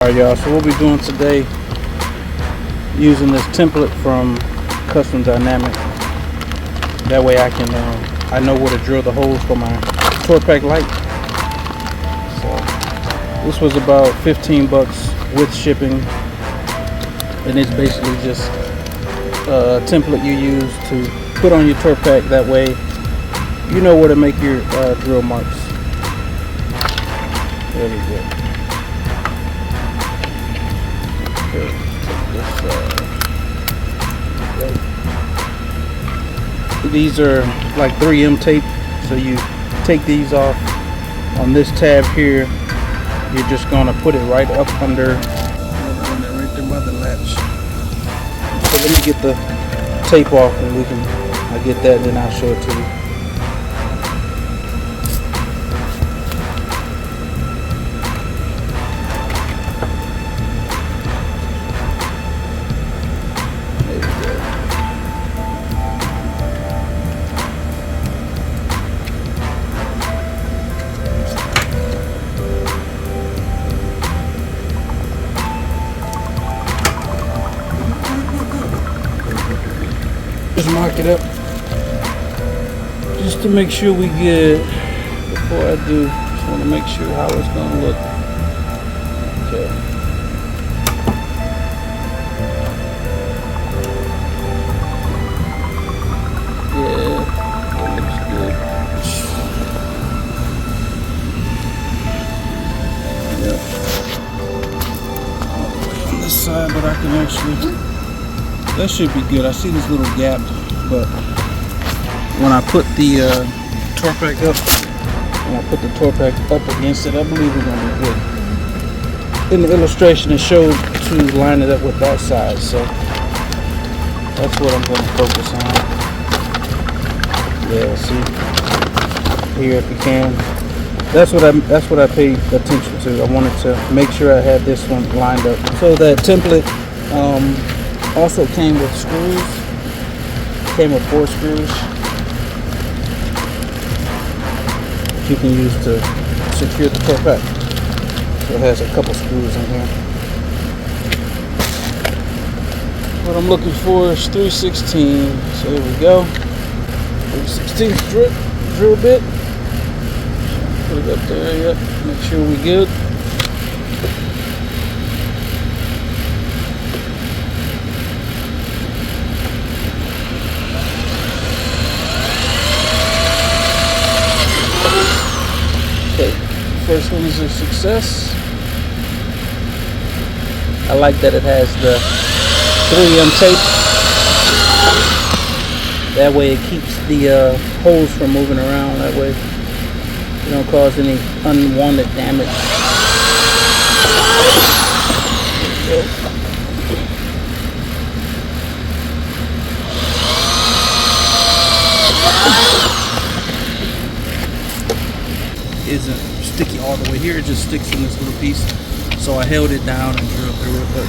Alright y'all, so we'll be doing today using this template from Custom Dynamic. That way I can I know where to drill the holes for my tour pack light. So this was about 15 bucks with shipping, and it's basically just a template you use to put on your tour pack. That way you know where to make your drill marks. There we go. These are like 3M tape, so you take these off on this tab here. You're just gonna put it right up under right there by the latch. So let me get the tape off and I get that and then I'll show it to you. Just mark it up just to make sure we get. Before I do, just want to make sure how it's going to look. Okay. Yeah, that looks good. Yep. All the way on this side, but I can actually. That should be good. I see this little gap, but when I put the tour pack up, against it, I believe it's gonna be good. In the illustration, it showed to line it up with that side, so that's what I'm gonna focus on. Yeah, see here if you can. That's what I paid attention to. I wanted to make sure I had this one lined up. So that template. Also came with screws. Came with 4 screws you can use to secure the tour pack. So it has a couple screws in here. What I'm looking for is 3/16. So here we go. 3/16 drill bit. Put it up there. Yep. Make sure we're good. First one is a success. I like that it has the 3M tape. That way it keeps the holes from moving around. That way you don't cause any unwanted damage. There we go. Isn't sticky all the way here, it just sticks in this little piece, so I held it down and drilled through it. But